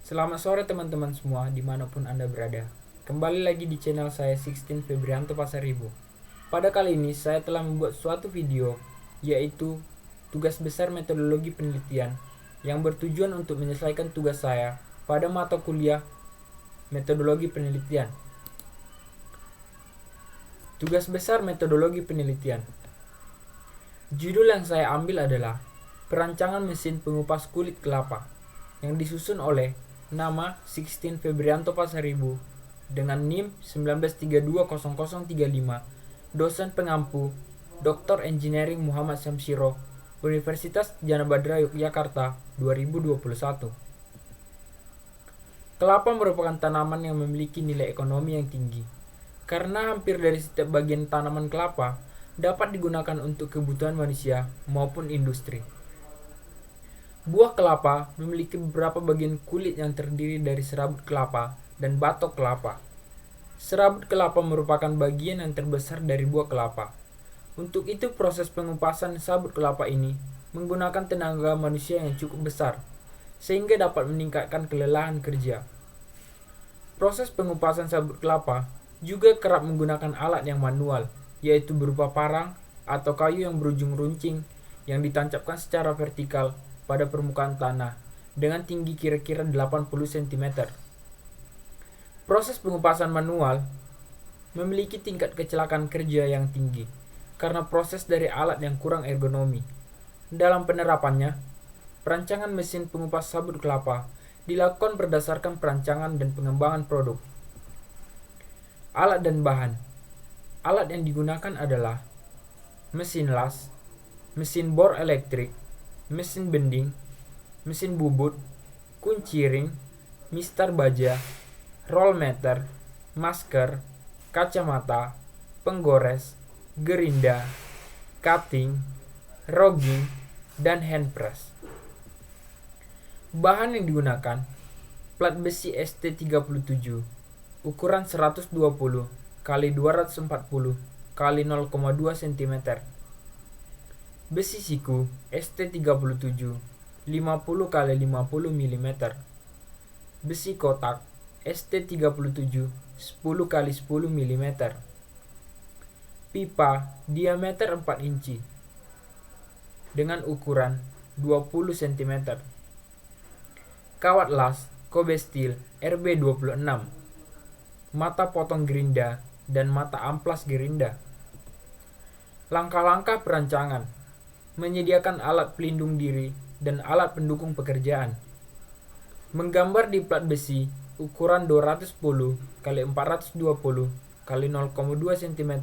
Selamat sore teman-teman semua dimanapun Anda berada. Kembali lagi di channel saya 16 Febrianto Pasaribu. Pada kali ini saya telah membuat suatu video, yaitu tugas besar metodologi penelitian yang bertujuan untuk menyelesaikan tugas saya pada mata kuliah metodologi penelitian. Tugas besar metodologi penelitian. Judul yang saya ambil adalah Perancangan Mesin Pengupas Kulit Kelapa yang disusun oleh nama 16 Febrianto Pasaribu dengan NIM 19320035, dosen pengampu Dr. Engineering Muhammad Syamsiro, Universitas Jana Badra Yogyakarta 2021. Kelapa merupakan tanaman yang memiliki nilai ekonomi yang tinggi karena hampir dari setiap bagian tanaman kelapa dapat digunakan untuk kebutuhan manusia maupun industri. Buah kelapa memiliki beberapa bagian kulit yang terdiri dari serabut kelapa dan batok kelapa. Serabut kelapa merupakan bagian yang terbesar dari buah kelapa. Untuk itu proses pengupasan sabut kelapa ini menggunakan tenaga manusia yang cukup besar, sehingga dapat meningkatkan kelelahan kerja. Proses pengupasan sabut kelapa juga kerap menggunakan alat yang manual, yaitu berupa parang atau kayu yang berujung runcing yang ditancapkan secara vertikal pada permukaan tanah dengan tinggi kira-kira 80 cm. Proses pengupasan manual memiliki tingkat kecelakaan kerja yang tinggi karena proses dari alat yang kurang ergonomi. Dalam penerapannya, perancangan mesin pengupas sabut kelapa dilakukan berdasarkan perancangan dan pengembangan produk. Alat dan bahan. Alat yang digunakan adalah mesin las, mesin bor elektrik, mesin bending, mesin bubut, kunci ring, mistar baja, roll meter, masker, kacamata, penggores, gerinda, cutting, rogging, dan hand press. Bahan yang digunakan: plat besi ST37 ukuran 120 x 240 x 0,2 cm. Besi siku ST37 50 x 50 mm. Besi kotak ST37 10 x 10 mm. Pipa diameter 4 inci dengan ukuran 20 cm. Kawat las Kobe Steel RB26. Mata potong gerinda dan mata amplas gerinda. Langkah-langkah perancangan: menyediakan alat pelindung diri dan alat pendukung pekerjaan. Menggambar di plat besi ukuran 210 x 420 x 0,2 cm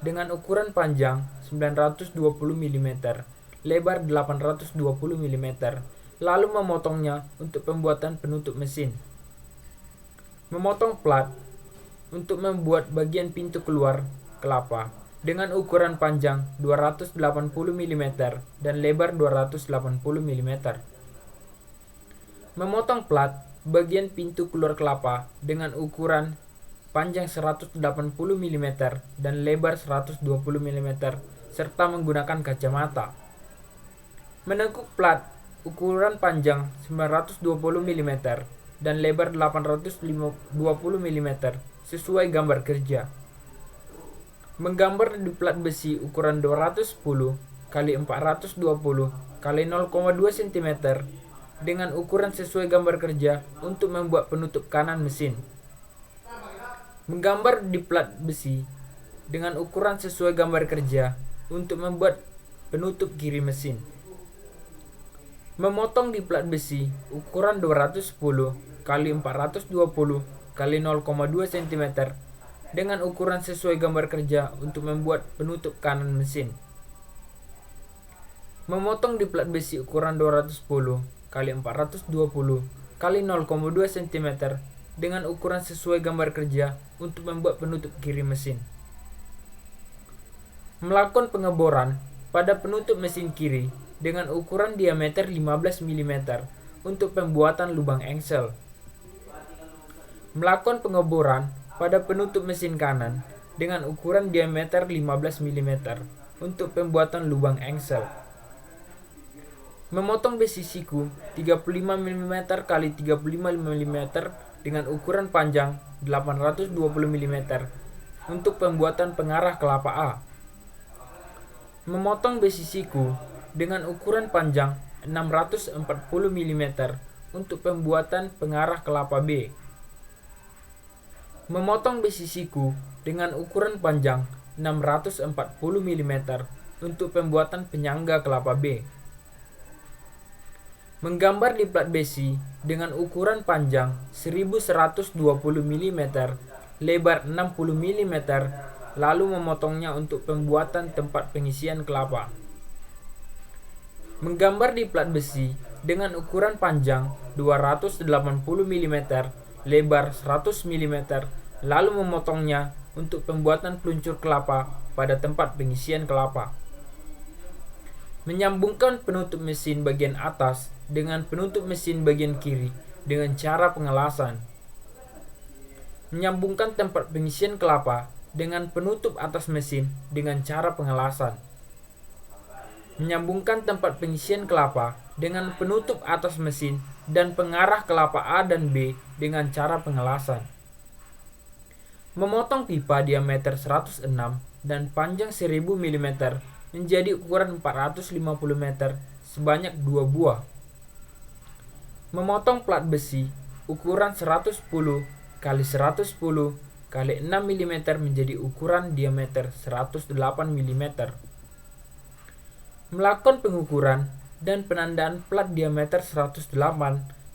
dengan ukuran panjang 920 mm, lebar 820 mm, lalu memotongnya untuk pembuatan penutup mesin. Memotong plat untuk membuat bagian pintu keluar kelapa dengan ukuran panjang 280 mm dan lebar 280 mm. Memotong plat bagian pintu keluar kelapa dengan ukuran panjang 180 mm dan lebar 120 mm serta menggunakan kacamata. Menekuk plat ukuran panjang 920 mm dan lebar 820 mm sesuai gambar kerja. Menggambar di plat besi ukuran 210 x 420 x 0,2 cm dengan ukuran sesuai gambar kerja untuk membuat penutup kanan mesin. Menggambar di plat besi dengan ukuran sesuai gambar kerja untuk membuat penutup kiri mesin. Memotong di plat besi ukuran 210 x 420 x 0,2 cm dengan ukuran sesuai gambar kerja untuk membuat penutup kanan mesin. Memotong di plat besi ukuran 210 x 420 x 0,2 cm dengan ukuran sesuai gambar kerja untuk membuat penutup kiri mesin. Melakukan pengeboran pada penutup mesin kiri dengan ukuran diameter 15 mm untuk pembuatan lubang engsel. Melakukan pengeboran pada penutup mesin kanan dengan ukuran diameter 15 mm untuk pembuatan lubang engsel. Memotong besi siku 35 mm x 35 mm dengan ukuran panjang 820 mm untuk pembuatan pengarah kelapa A. Memotong besi siku dengan ukuran panjang 640 mm untuk pembuatan pengarah kelapa B. Memotong besi siku dengan ukuran panjang 640 mm untuk pembuatan penyangga kelapa B. Menggambar di plat besi dengan ukuran panjang 1120 mm, lebar 60 mm, lalu memotongnya untuk pembuatan tempat pengisian kelapa. Menggambar di plat besi dengan ukuran panjang 280 mm, lebar 100 mm, lalu memotongnya untuk pembuatan peluncur kelapa pada tempat pengisian kelapa. Menyambungkan penutup mesin bagian atas dengan penutup mesin bagian kiri dengan cara pengelasan. Menyambungkan tempat pengisian kelapa dengan penutup atas mesin dengan cara pengelasan. Menyambungkan tempat pengisian kelapa dengan penutup atas mesin dan pengarah kelapa A dan B dengan cara pengelasan. Memotong pipa diameter 106 dan panjang 1000 mm menjadi ukuran 450 meter sebanyak 2 buah. Memotong plat besi ukuran 110 x 110 x 6 mm menjadi ukuran diameter 108 mm. Melakukan pengukuran dan penandaan plat diameter 108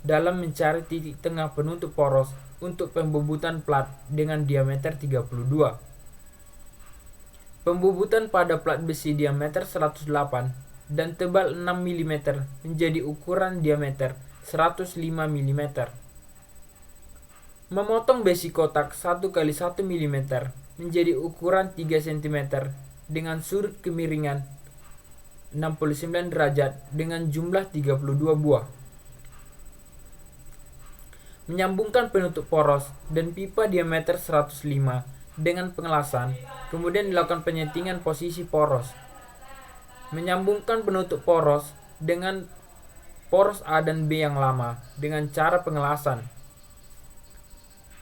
dalam mencari titik tengah penutup poros untuk pembobotan plat dengan diameter 32. Pembobotan pada plat besi diameter 108 dan tebal 6 mm menjadi ukuran diameter 105 mm. Memotong besi kotak 1 x 1 mm menjadi ukuran 3 cm dengan sudut kemiringan 69 derajat dengan jumlah 32 buah. Menyambungkan penutup poros dan pipa diameter 105 dengan pengelasan, kemudian dilakukan penyetingan posisi poros. Menyambungkan penutup poros dengan poros A dan B yang lama dengan cara pengelasan.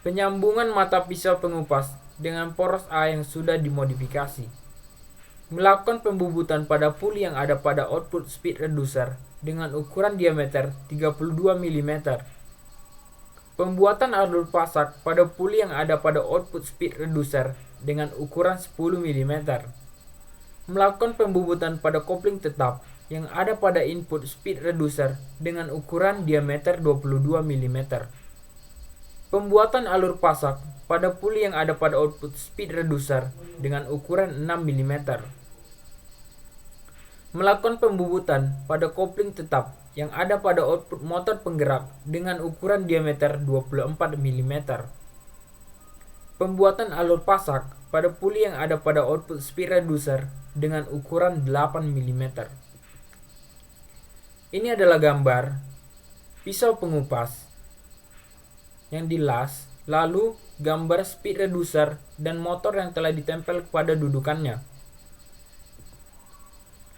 Penyambungan mata pisau pengupas dengan poros A yang sudah dimodifikasi. Melakukan pembobotan pada puli yang ada pada output speed reducer dengan ukuran diameter 32 mm. Pembuatan alur pasak pada puli yang ada pada output speed reducer dengan ukuran 10 mm. Melakukan pembobotan pada kopling tetap yang ada pada input speed reducer dengan ukuran diameter 22 mm. Pembuatan alur pasak pada puli yang ada pada output speed reducer dengan ukuran 6 mm. Melakukan pembobotan pada kopling tetap yang ada pada output motor penggerak dengan ukuran diameter 24 mm. Pembuatan alur pasak pada puli yang ada pada output speed reducer dengan ukuran 8 mm. Ini adalah gambar pisau pengupas yang dilas, lalu gambar speed reducer dan motor yang telah ditempel pada dudukannya.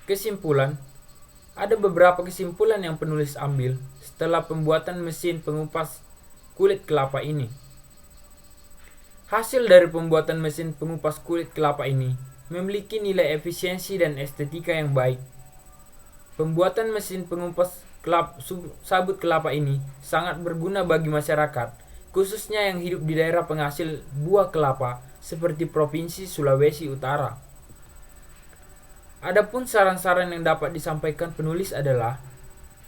Kesimpulan, ada beberapa kesimpulan yang penulis ambil setelah pembuatan mesin pengupas kulit kelapa ini. Hasil dari pembuatan mesin pengupas kulit kelapa ini memiliki nilai efisiensi dan estetika yang baik. Pembuatan mesin pengupas sabut kelapa ini sangat berguna bagi masyarakat, khususnya yang hidup di daerah penghasil buah kelapa seperti Provinsi Sulawesi Utara. Adapun saran-saran yang dapat disampaikan penulis adalah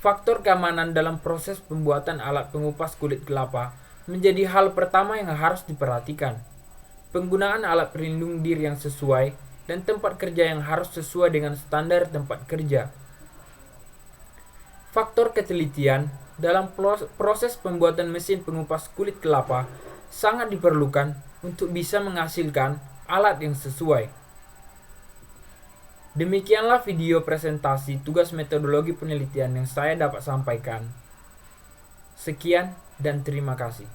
faktor keamanan dalam proses pembuatan alat pengupas kulit kelapa menjadi hal pertama yang harus diperhatikan. Penggunaan alat pelindung diri yang sesuai dan tempat kerja yang harus sesuai dengan standar tempat kerja. Faktor ketelitian dalam proses pembuatan mesin pengupas kulit kelapa sangat diperlukan untuk bisa menghasilkan alat yang sesuai. Demikianlah video presentasi tugas metodologi penelitian yang saya dapat sampaikan. Sekian dan terima kasih.